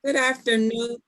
Good afternoon.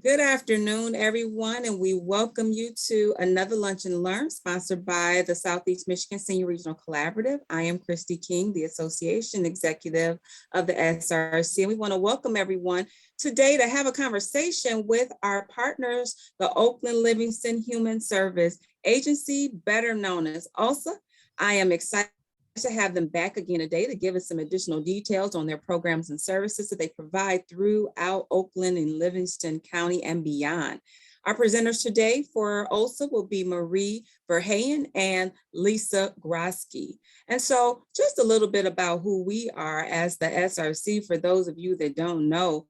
Good afternoon, everyone, and we welcome you to another Lunch and Learn sponsored by the Southeast Michigan Senior Regional Collaborative. I am Christy King, the Association Executive of the SRC, and we want to welcome everyone today to have a conversation with our partners, the Oakland Livingston Human Service Agency, better known as OLHSA. I am excited to have them back again today to give us some additional details on their programs and services that they provide throughout Oakland and Livingston County and beyond. Our presenters today for OLHSA will be Marie Verheyen and Lisa Grosky. And so just a little bit about who we are as the SRC, for those of you that don't know.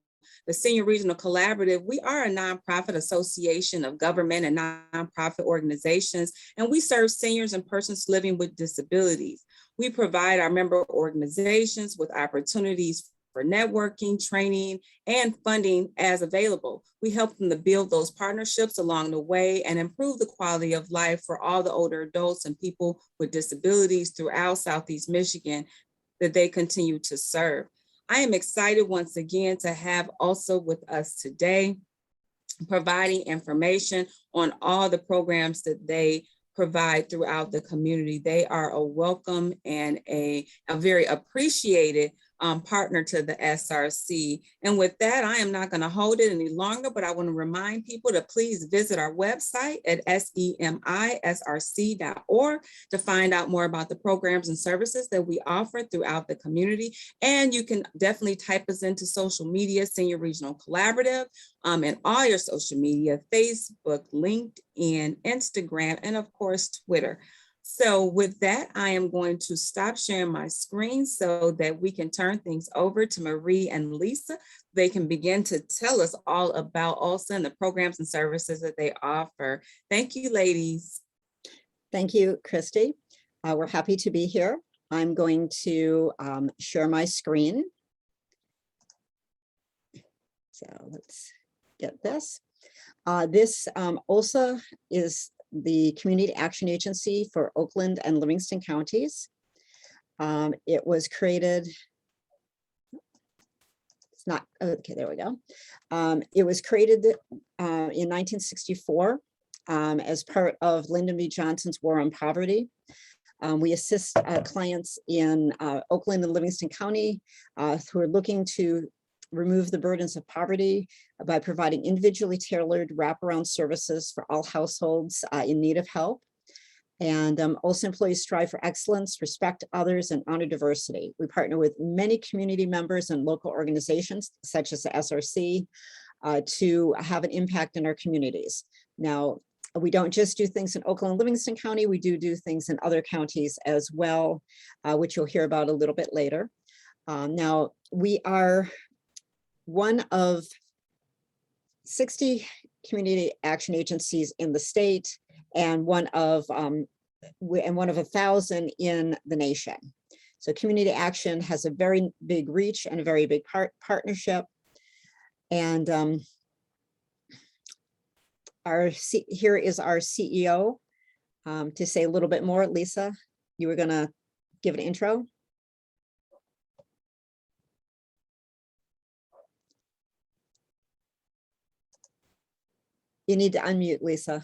The Senior Regional Collaborative, we are a nonprofit association of government and nonprofit organizations, and we serve seniors and persons living with disabilities. We provide our member organizations with opportunities for networking, training, and funding as available. We help them to build those partnerships along the way and improve the quality of life for all the older adults and people with disabilities throughout Southeast Michigan that they continue to serve. I am excited once again to have also with us today, providing information on all the programs that they provide throughout the community. They are a welcome and a very appreciated partner to the SRC. And with that, I am not going to hold it any longer, but I want to remind people to please visit our website at semisrc.org to find out more about the programs and services that we offer throughout the community. And you can definitely type us into social media, Senior Regional Collaborative, and all your social media, Facebook, LinkedIn, Instagram, and of course, Twitter. So with that, I am going to stop sharing my screen so that we can turn things over to Marie and Lisa. They can begin to tell us all about OLHSA and the programs and services that they offer. Thank you, ladies. Thank you, Christy. We're happy to be here. I'm going to share my screen. So let's get this. This OLHSA is the Community Action Agency for Oakland and Livingston counties. It was created, it's not, okay, there we go. It was created in 1964 as part of Lyndon B. Johnson's War on Poverty. We assist clients in Oakland and Livingston County who are looking to remove the burdens of poverty by providing individually tailored wraparound services for all households in need of help. And also employees strive for excellence, respect others, and honor diversity. We partner with many community members and local organizations, such as the SRC, to have an impact in our communities. Now, we don't just do things in Oakland and Livingston County, we do things in other counties as well, which you'll hear about a little bit later. Now, we are one of 60 community action agencies in the state, and one of 1,000 in the nation. So community action has a very big reach and a very big partnership. And here is our CEO to say a little bit more. Lisa, you were going to give an intro. You need to unmute, Lisa.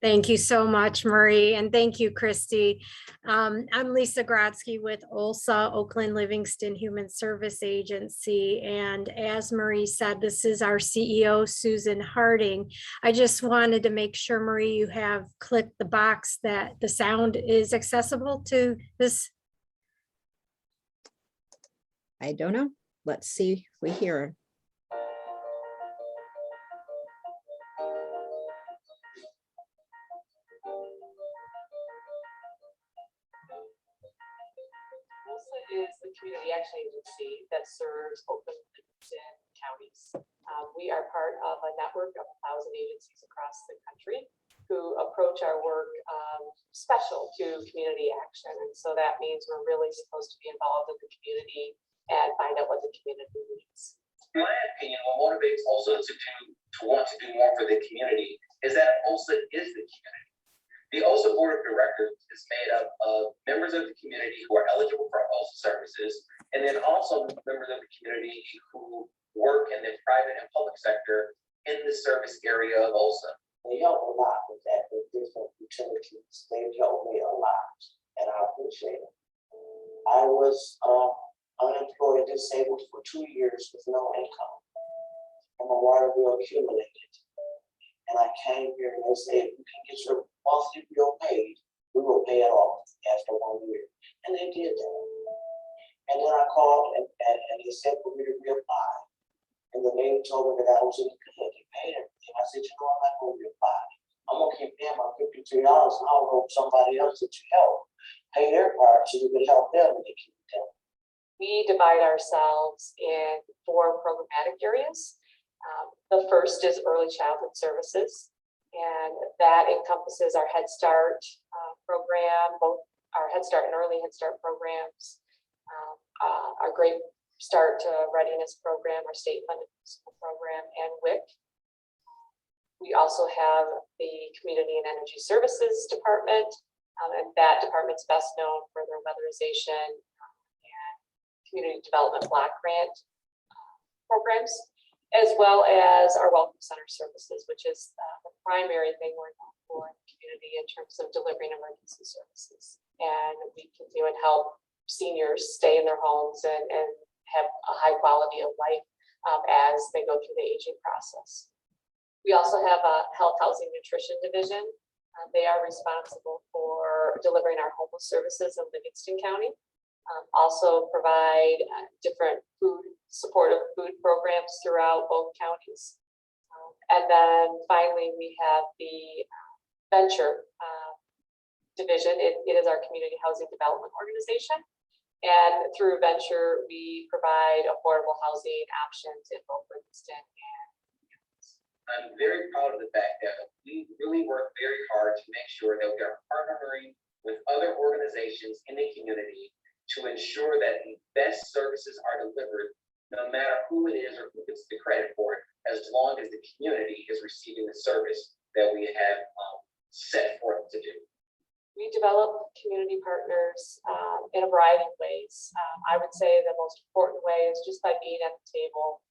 Thank you so much, Marie, and thank you, Christy. I'm Lisa Grodsky with OLHSA, Oakland Livingston Human Service Agency, and as Marie said, this is our CEO, Susan Harding. I just wanted to make sure, Marie, you have clicked the box that the sound is accessible to this. I don't know. Let's see if we hear her. Is the community action agency that serves Oakland and Livingston counties. We are part of a network of 1,000 agencies across the country who approach our work special to community action. And so that means we're really supposed to be involved in the community and find out what the community needs. In my opinion, what motivates OLHSA to want to do more for the community is that OLHSA is the community. The OLHSA Board of Directors is made up of members of the community who are eligible for OLHSA services, and then also members of the community who work in the private and public sector in the service area of OLHSA. They help a lot with that, with different utilities. They've helped me a lot, and I appreciate it. I was unemployed, disabled for 2 years with no income, and my water bill accumulated. And I came here and they said, you can get your monthly bill paid, we will pay it off after 1 year. And they did that. And then I called and they said for me to reapply. And the lady told me that I was in good, they paid everything. I said, you know, I'm not going to reapply. I'm going to keep paying my $53 and I'll hope somebody else that you help pay their part so you can help them and they keep them. We divide ourselves in 4 programmatic areas. The first is early childhood services, and that encompasses our Head Start program, both our Head Start and early Head Start programs, our Great Start to Readiness program, our state funded school program, and WIC. We also have the Community and Energy Services Department, and that department's best known for their weatherization and community development block grant programs, as well as our Welcome Center services, which is the primary thing we're known for in the community in terms of delivering emergency services. And we continue and help seniors stay in their homes and have a high quality of life as they go through the aging process. We also have a health, housing, nutrition division. They are responsible for delivering our homeless services in Livingston County. Also provide different supportive food programs throughout both counties. And then finally, we have the venture division. It is our community housing development organization. And through venture, we provide affordable housing options in both Livingston and I'm very proud of the fact that we really work very hard to make sure that we are partnering with other organizations in the community to ensure that the best services are delivered, no matter who it is or who gets the credit for it, as long as the community is receiving the service that we have set forth to do. We develop community partners in a variety of ways. I would say the most important way is just by being at the table.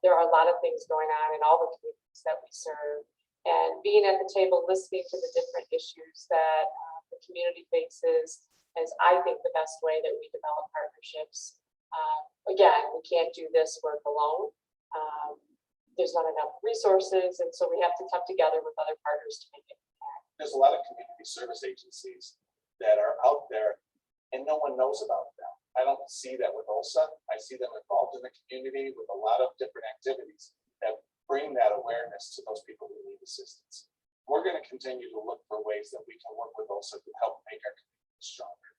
There are a lot of things going on in all the communities that we serve, and being at the table, listening to the different issues that the community faces is, I think, the best way that we develop partnerships. Again, we can't do this work alone. There's not enough resources, and so we have to come together with other partners to make it happen. There's a lot of community service agencies that are out there and no one knows about them. I don't see that with OLHSA. I see them involved in the community with a lot of different activities that bring that awareness to those people who need assistance. We're going to continue to look for ways that we can work with OLHSA to help make our community stronger.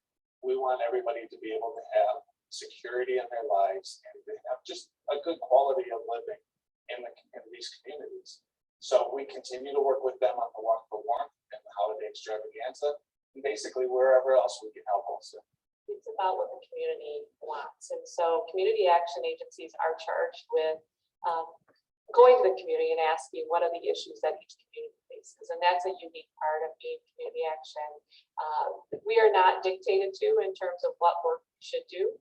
We want everybody to be able to have security in their lives and to have just a good quality of living in these communities. So we continue to work with them on the Walk for Warmth and the Holiday Extravaganza, and basically wherever else we can help OLHSA. It's about what the community wants. And so community action agencies are charged with going to the community and asking what are the issues that each community faces. And that's a unique part of being community action. We are not dictated to in terms of what work we should do.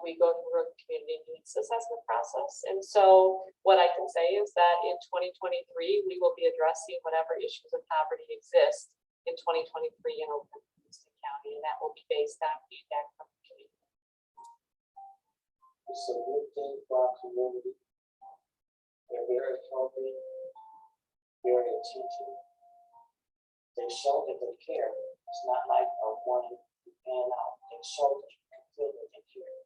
We go through a community needs assessment process. And so what I can say is that in 2023, we will be addressing whatever issues of poverty exist in 2023 in Oakland, Livingston County, and that will be based on feedback from the community. It's a good thing for our community. They're very helping, very teaching. They show that they care. It's not like a one hand out. They show that you can feel that they care.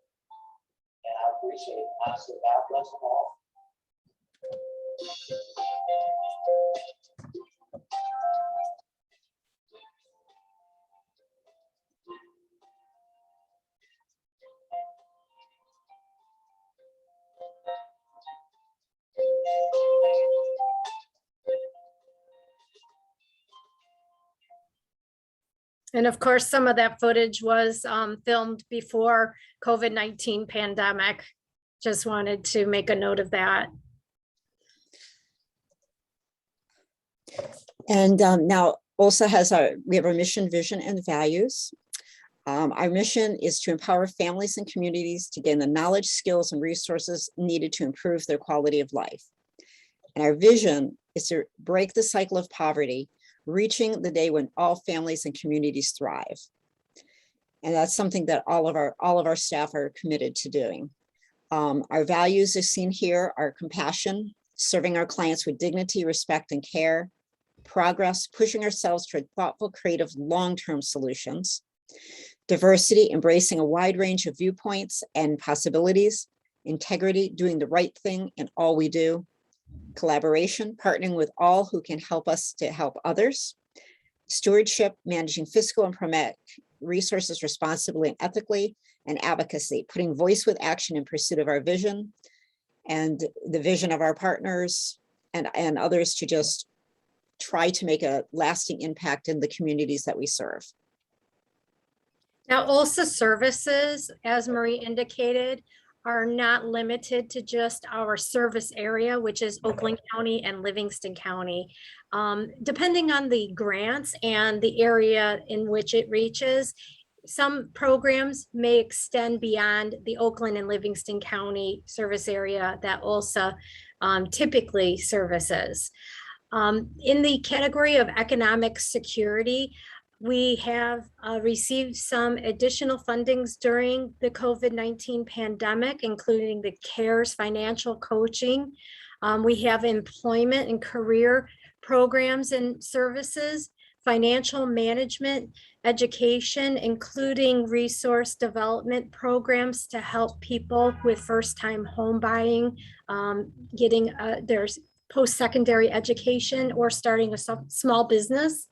And I appreciate it. I say God bless them all. And of course, some of that footage was filmed before COVID-19 pandemic. Just wanted to make a note of that. And now OLHSA we have our mission, vision, and values. Our mission is to empower families and communities to gain the knowledge, skills, and resources needed to improve their quality of life. And our vision is to break the cycle of poverty, reaching the day when all families and communities thrive. And that's something that all of our staff are committed to doing. Our values as seen here are compassion, serving our clients with dignity, respect, and care, progress, pushing ourselves toward thoughtful, creative, long-term solutions, diversity, embracing a wide range of viewpoints and possibilities, integrity, doing the right thing in all we do, collaboration, partnering with all who can help us to help others, stewardship, managing fiscal and pragmatic resources responsibly and ethically, and advocacy, putting voice with action in pursuit of our vision and the vision of our partners and others to just try to make a lasting impact in the communities that we serve. Now, OLHSA services, as Marie indicated, are not limited to just our service area, which is Oakland County and Livingston County. Depending on the grants and the area in which it reaches, some programs may extend beyond the Oakland and Livingston County service area that OLHSA typically services. In the category of economic security, we have received some additional fundings during the COVID-19 pandemic, including the CARES financial coaching. We have employment and career programs and services, financial management, education, including resource development programs to help people with first-time home buying, getting their post-secondary education or starting a small business.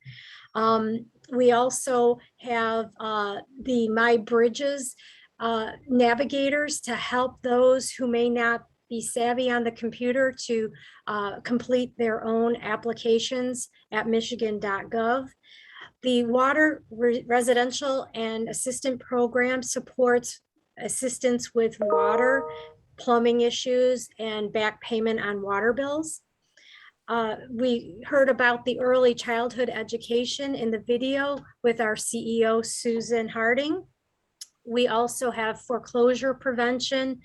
We also have the My Bridges navigators to help those who may not be savvy on the computer to complete their own applications at michigan.gov. The Water Residential and Assistant Program supports assistance with water, plumbing issues, and back payment on water bills. We heard about the early childhood education in the video with our CEO, Susan Harding. We also have foreclosure prevention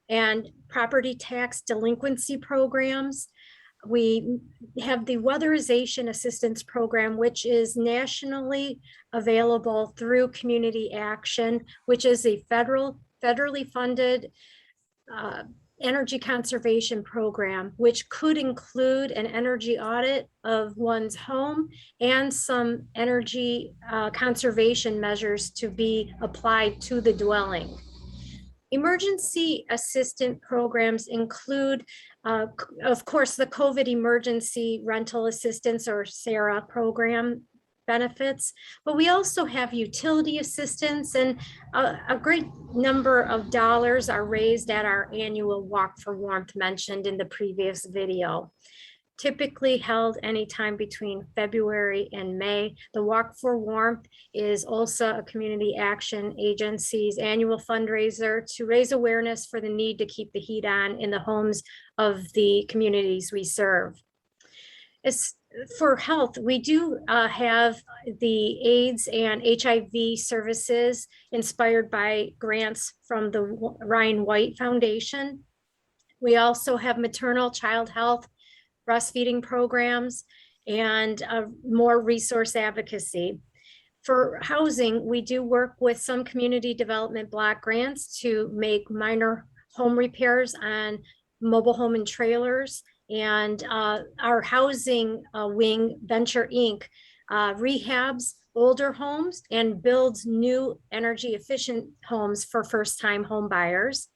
and property tax delinquency programs. We have the weatherization assistance program, which is nationally available through Community Action, which is a federally funded energy conservation program, which could include an energy audit of one's home and some energy conservation measures to be applied to the dwelling. Emergency assistant programs include, of course, the COVID Emergency Rental Assistance or SARA program benefits, but we also have utility assistance, and a great number of dollars are raised at our annual Walk for Warmth mentioned in the previous video. Typically held anytime between February and May. The Walk for Warmth is also a community action agency's annual fundraiser to raise awareness for the need to keep the heat on in the homes of the communities we serve. For health, we do have the AIDS and HIV services inspired by grants from the Ryan White Foundation. We also have maternal child health, breastfeeding programs, and more resource advocacy. For housing, we do work with some community development block grants to make minor home repairs on mobile home and trailers. And our housing wing, Venture Inc., rehabs older homes and builds new energy efficient homes for first-time home buyers.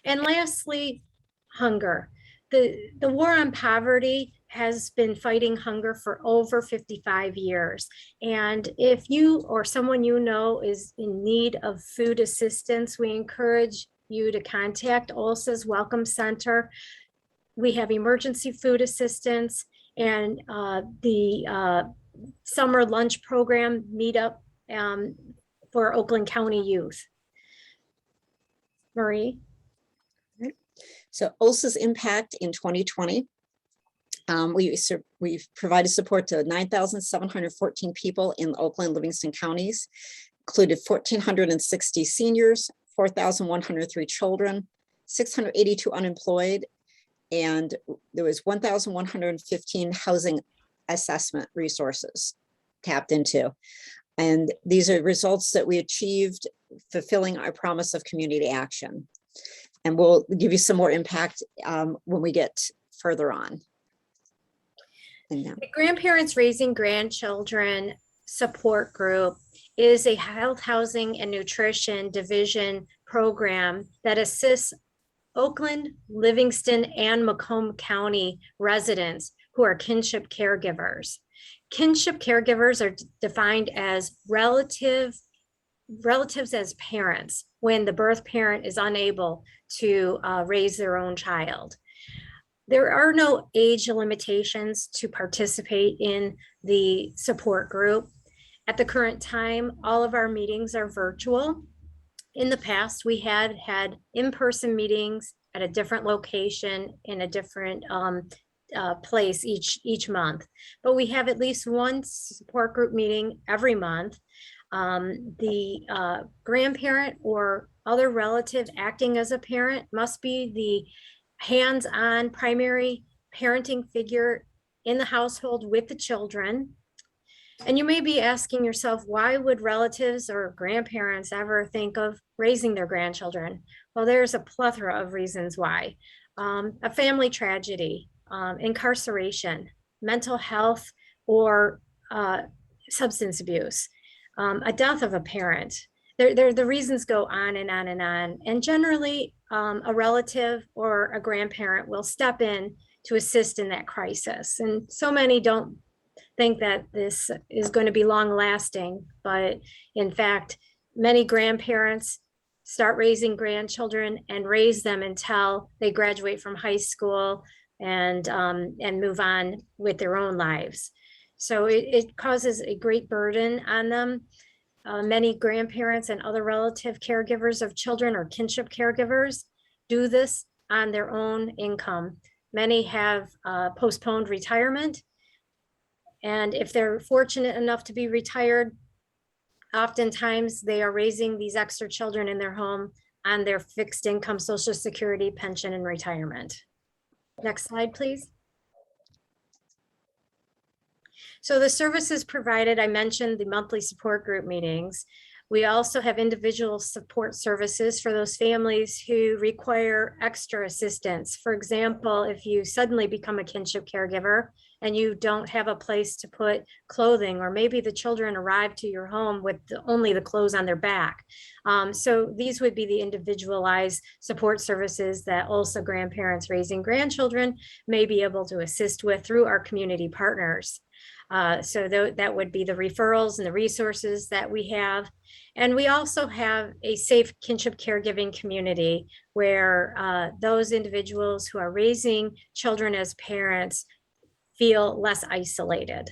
And lastly, hunger. The war on poverty has been fighting hunger for over 55 years. And if you or someone you know is in need of food assistance, we encourage you to contact OLHSA's Welcome Center. We have emergency food assistance and the summer lunch program meetup for Oakland County youth. Marie? So OLHSA's impact in 2020. We've provided support to 9,714 people in Oakland, Livingston counties, included 1,460 seniors, 4,103 children, 682 unemployed, and there was 1,115 housing assessment resources tapped into. And these are results that we achieved fulfilling our promise of community action. And we'll give you some more impact when we get further on. The Grandparents Raising Grandchildren Support Group is a health, housing, and nutrition division program that assists Oakland, Livingston, and Macomb County residents who are kinship caregivers. Kinship caregivers are defined as relatives as parents when the birth parent is unable to raise their own child. There are no age limitations to participate in the support group. At the current time, all of our meetings are virtual. In the past, we had in-person meetings at a different location in a different place each month, but we have at least one support group meeting every month. The grandparent or other relative acting as a parent must be the hands-on primary parenting figure in the household with the children. And you may be asking yourself, why would relatives or grandparents ever think of raising their grandchildren? Well, there's a plethora of reasons why. A family tragedy, incarceration, mental health, or substance abuse, a death of a parent. The reasons go on and on and on. And generally, a relative or a grandparent will step in to assist in that crisis. And so many don't think that this is going to be long lasting, but in fact, many grandparents start raising grandchildren and raise them until they graduate from high school and move on with their own lives. So it causes a great burden on them. Many grandparents and other relative caregivers of children or kinship caregivers do this on their own income. Many have postponed retirement. And if they're fortunate enough to be retired, oftentimes they are raising these extra children in their home on their fixed income, Social Security, pension, and retirement. Next slide, please. So the services provided, I mentioned the monthly support group meetings. We also have individual support services for those families who require extra assistance. For example, if you suddenly become a kinship caregiver and you don't have a place to put clothing, or maybe the children arrive to your home with only the clothes on their back. So these would be the individualized support services that OLHSA Grandparents Raising Grandchildren may be able to assist with through our community partners. So that would be the referrals and the resources that we have. And we also have a safe kinship caregiving community where those individuals who are raising children as parents feel less isolated.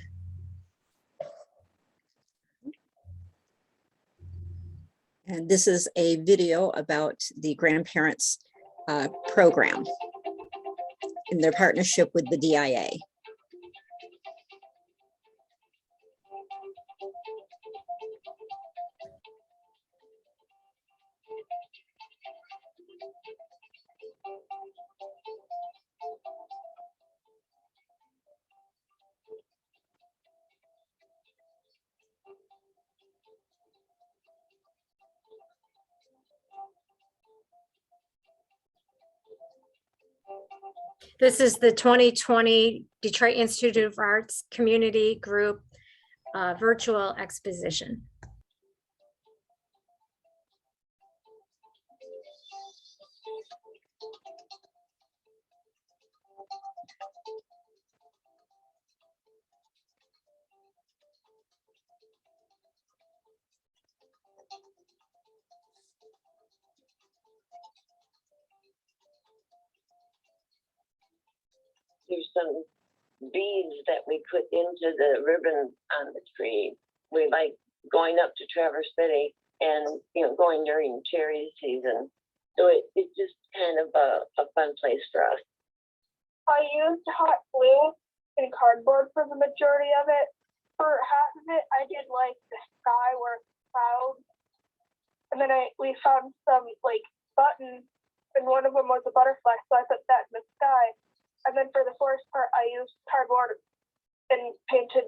And this is a video about the grandparents program in their partnership with the DIA. This is the 2020 Detroit Institute of Arts Community Group virtual exposition. There's some beads that we put into the ribbon on the tree. We like going up to Traverse City and, going during cherry season. So it's just kind of a fun place for us. I used hot glue in cardboard for the majority of it. For half of it, I did like the sky where clouds, and then we found some like buttons, and one of them was a butterfly, so I put that in the sky. And then for the forest part, I used cardboard and painted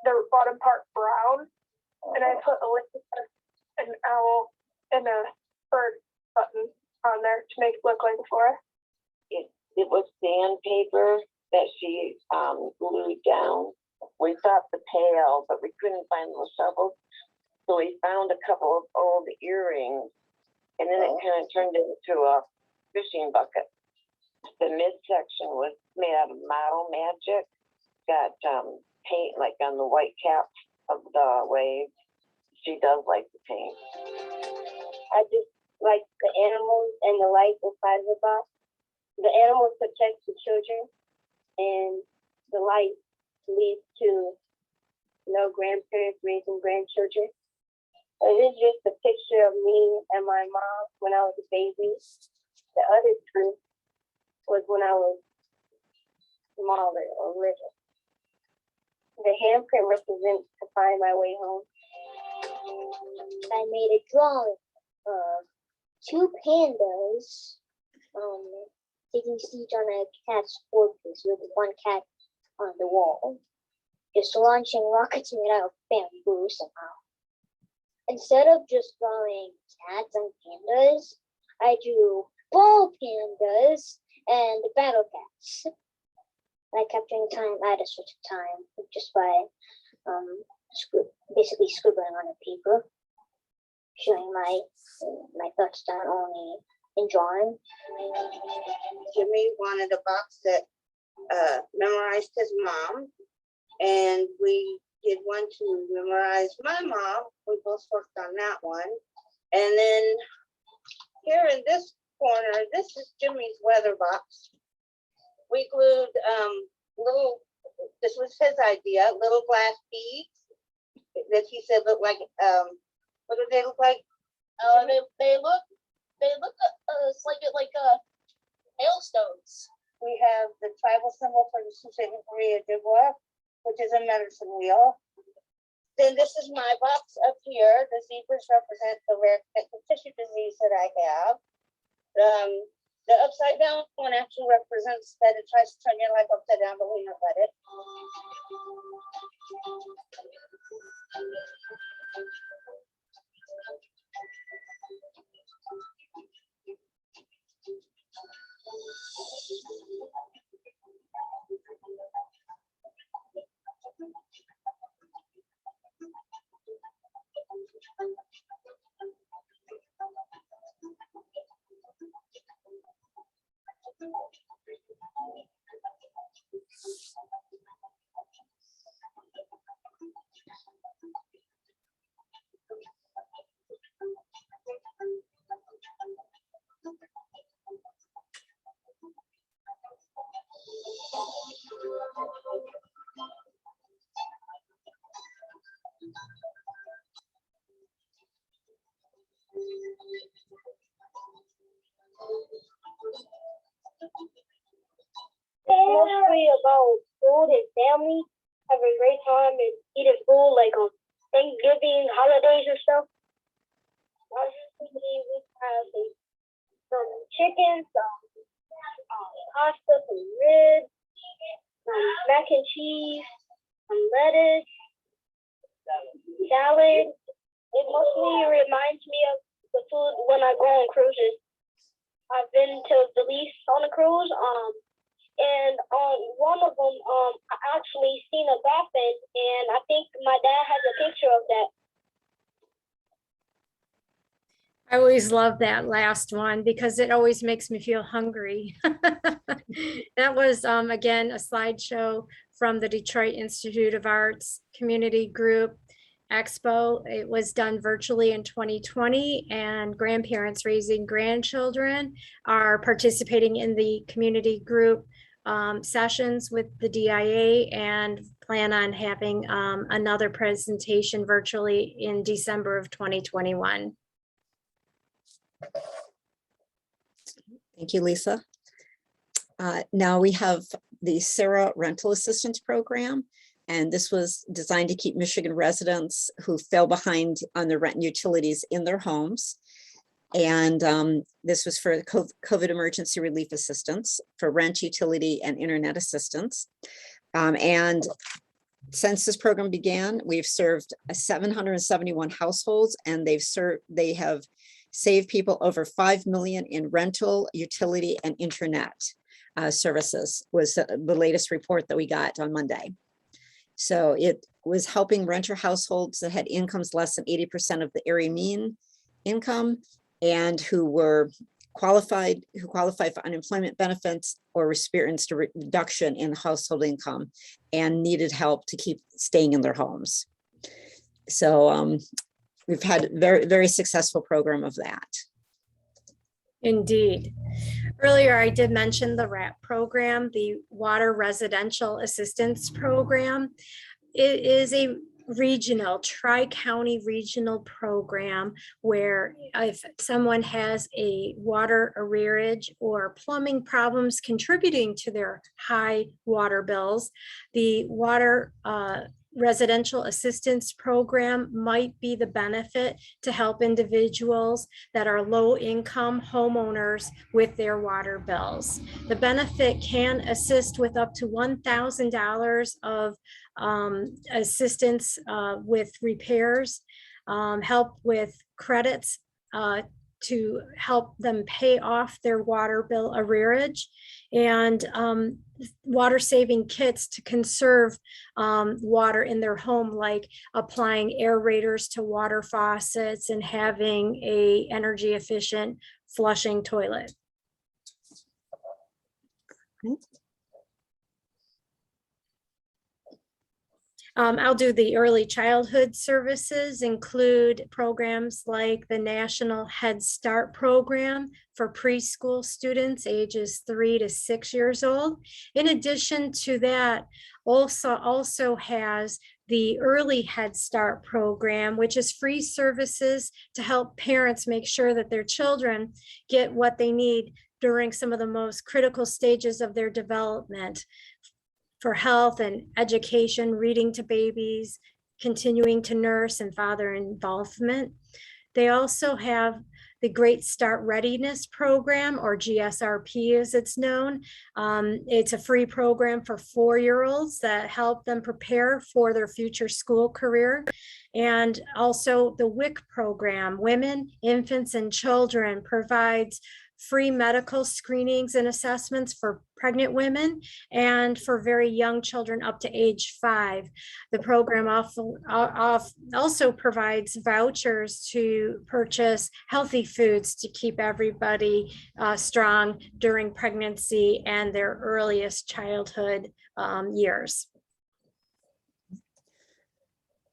the bottom part brown, and I put an owl and a bird button on there to make it look like a forest. It was sandpaper that she glued down. We thought the pail, but we couldn't find the shovels. So we found a couple of old earrings, and then it kind of turned into a fishing bucket. The midsection was made out of model magic. Got paint like on the white cap of the waves. She does like to paint. I just like the animals and the light inside the box. The animals protect the children, and the light leads to grandparents raising grandchildren. It is just a picture of me and my mom when I was a baby. The other two was when I was smaller or little. The handprint represents to find my way home. I made a drawing of two pandas taking siege on a cat's fortress with one cat on the wall, just launching rockets made out of bamboo somehow. Instead of just drawing cats and pandas, I drew ball pandas and battle cats. I capturing time at a certain time just by basically scribbling on a paper, showing my thoughts not only in drawing. Jimmy wanted a box that memorized his mom, and we did one to memorize my mom. We both worked on that one. And then here in this corner, this is Jimmy's weather box. We glued this was his idea, little glass beads that he said look like, what do they look like? They look slightly like hailstones. We have the tribal symbol for the Maria Dubois, which is a medicine wheel. Then this is my box up here. The zebras represent the rare connective tissue disease that I have. The upside down one actually represents that it tries to turn your life upside down, but we don't let it. Mostly about food and family, have a great time and eat at food like on Thanksgiving, holidays and stuff. Usually we have some chicken, some pasta, some ribs, some mac and cheese, some lettuce, salad. It mostly reminds me of the food when I go on cruises. I've been to Belize on a cruise, and on one of them, I actually seen a dolphin, and I think my dad has a picture of that. I always love that last one because it always makes me feel hungry. That was, again, a slideshow from the Detroit Institute of Arts Community Group Expo. It was done virtually in 2020, and grandparents raising grandchildren are participating in the community group sessions with the DIA and plan on having another presentation virtually in December of 2021. Thank you, Lisa. Now we have the Sarah Rental Assistance Program. And this was designed to keep Michigan residents who fell behind on their rent and utilities in their homes. And this was for COVID emergency relief assistance for rent, utility, and internet assistance. And since this program began, we've served 771 households, and they have saved people over 5 million in rental, utility, and internet services, was the latest report that we got on Monday. So it was helping renter households that had incomes less than 80% of the area mean income, and who qualified for unemployment benefits or experienced a reduction in household income and needed help to keep staying in their homes. So we've had a very, very successful program of that. Indeed. Earlier, I did mention the WRAP program, the Water Residential Assistance Program. It is a regional, tri-county regional program where if someone has a water arrearage or plumbing problems contributing to their high water bills, the Water Residential Assistance Program might be the benefit to help individuals that are low-income homeowners with their water bills. The benefit can assist with up to $1,000 of assistance with repairs, help with credits to help them pay off their water bill arrearage, and water saving kits to conserve water in their home, like applying aerators to water faucets and having a energy efficient flushing toilet. I'll do the early childhood services, include programs like the National Head Start program for preschool students ages 3 to 6 years old. In addition to that, OLHSA also has the Early Head Start program, which is free services to help parents make sure that their children get what they need during some of the most critical stages of their development, for health and education, reading to babies, continuing to nurse, and father involvement. They also have the Great Start Readiness Program, or GSRP as it's known. It's a free program for 4-year-olds that help them prepare for their future school career. And also the WIC program, Women, Infants, and Children, provides free medical screenings and assessments for pregnant women and for very young children up to age 5. The program also provides vouchers to purchase healthy foods to keep everybody strong during pregnancy and their earliest childhood years.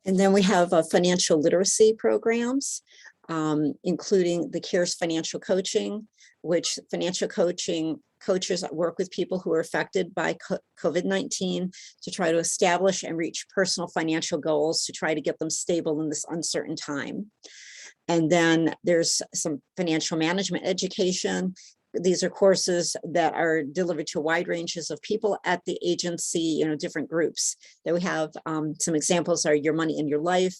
And then we have financial literacy programs, including the CARES financial coaching, which financial coaches work with people who are affected by COVID-19 to try to establish and reach personal financial goals to try to get them stable in this uncertain time. And then there's some financial management education. These are courses that are delivered to wide ranges of people at the agency, different groups that we have. Some examples are Your Money in Your Life,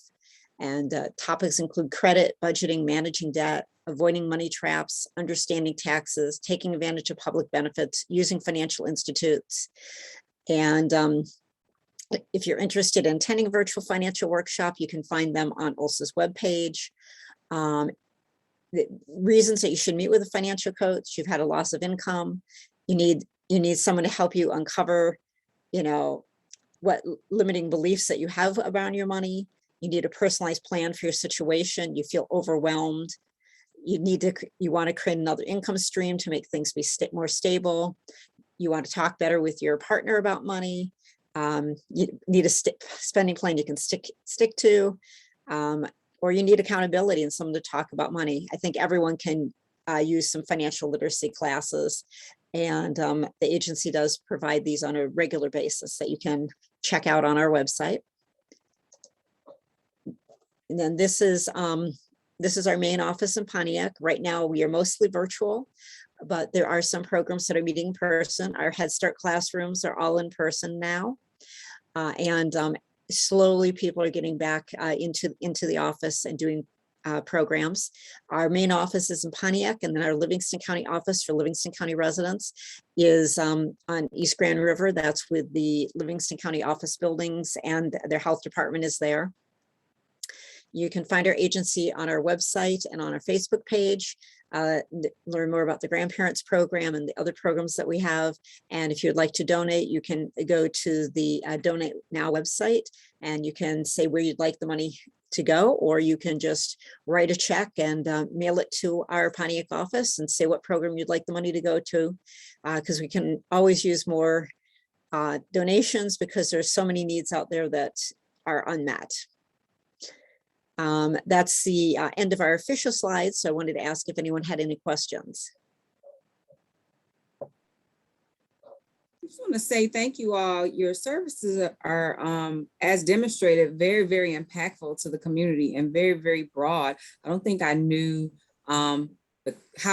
and topics include credit, budgeting, managing debt, avoiding money traps, understanding taxes, taking advantage of public benefits, using financial institutes. And if you're interested in attending a virtual financial workshop, you can find them on OLHSA's webpage. The reasons that you should meet with a financial coach: you've had a loss of income, you need someone to help you uncover, what limiting beliefs that you have around your money. You need a personalized plan for your situation. You feel overwhelmed. You want to create another income stream to make things be more stable. You want to talk better with your partner about money. You need a spending plan you can stick to, or you need accountability and someone to talk about money. I think everyone can use some financial literacy classes, and the agency does provide these on a regular basis that you can check out on our website. And then this is our main office in Pontiac. Right now, we are mostly virtual. but there are some programs that are meeting in person. Our Head Start classrooms are all in person now. And slowly people are getting back into the office and doing programs. Our main office is in Pontiac, and then our Livingston County office for Livingston County residents is on East Grand River. That's with the Livingston County office buildings, and their health department is there. You can find our agency on our website and on our Facebook page. Learn more about the grandparents program and the other programs that we have. And if you'd like to donate, you can go to the Donate Now website, and you can say where you'd like the money to go, or you can just write a check and mail it to our Pontiac office and say what program you'd like the money to go to, because we can always use more donations because there's so many needs out there that are unmet. That's the end of our official slides. So I wanted to ask if anyone had any questions. I just want to say thank you all. Your services are, as demonstrated, very, very impactful to the community and very, very broad. I don't think I knew how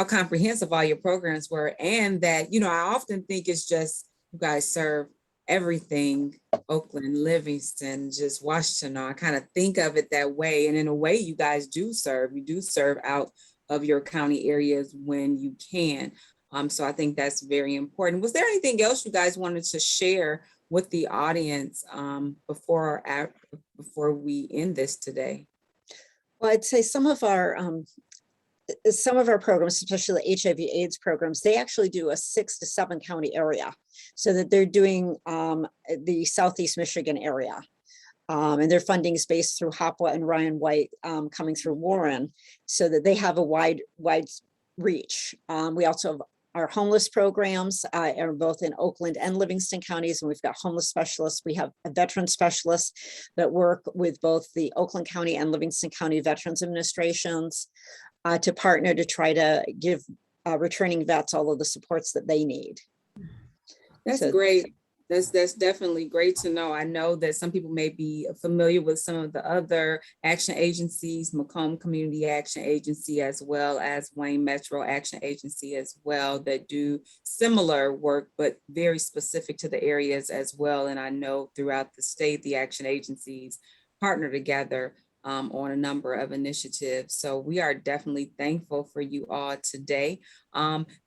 comprehensive all your programs were, and that, you know, I often think it's just you guys serve everything, Oakland, Livingston, just Washington. I kind of think of it that way. And in a way, you guys do serve. You do serve out of your county areas when you can. So I think that's very important. Was there anything else you guys wanted to share with the audience before we end this today? Well, I'd say some of our programs, especially the HIV/AIDS programs, they actually do a 6 to 7 county area, so that they're doing the Southeast Michigan area. And their funding is based through HOPWA and Ryan White coming through Warren, so that they have a wide reach. We also have our homeless programs are both in Oakland and Livingston counties, and we've got homeless specialists. We have a veteran specialists that work with both the Oakland County and Livingston County Veterans Administrations to partner to try to give returning vets all of the supports that they need. That's great. That's definitely great to know. I know that some people may be familiar with some of the other action agencies, Macomb Community Action Agency, as well as Wayne Metro Action Agency as well, that do similar work, but very specific to the areas as well. And I know throughout the state, the action agencies partner together on a number of initiatives. So we are definitely thankful for you all today.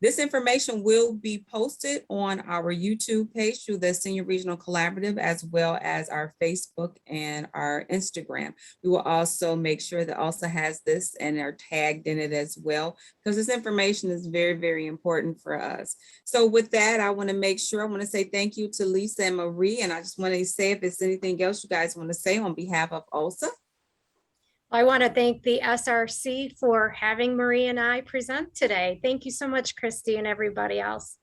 This information will be posted on our YouTube page through the Senior Regional Collaborative, as well as our Facebook and our Instagram. We will also make sure that OLHSA has this and are tagged in it as well, because this information is very, very important for us. So with that, I want to say thank you to Lisa and Marie. And I just want to say if there's anything else you guys want to say on behalf of OLHSA. I want to thank the SRC for having Marie and I present today. Thank you so much, Christy, and everybody else.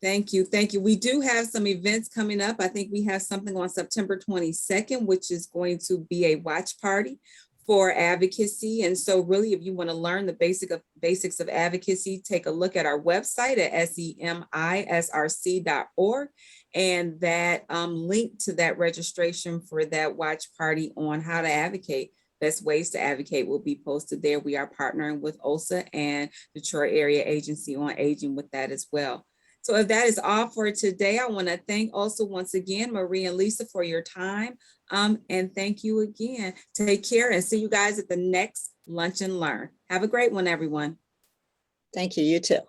Thank you. Thank you. We do have some events coming up. I think we have something on September 22nd, which is going to be a watch party for advocacy. And so really, if you want to learn the basics of advocacy, take a look at our website at semisrc.org. And that link to that registration for that watch party on how to advocate. Best ways to advocate will be posted there. We are partnering with OLHSA and Detroit Area Agency on Aging with that as well. So if that is all for today, I want to thank also once again, Marie and Lisa, for your time. And thank you again. Take care and see you guys at the next Lunch and Learn. Have a great one, everyone. Thank you. You too.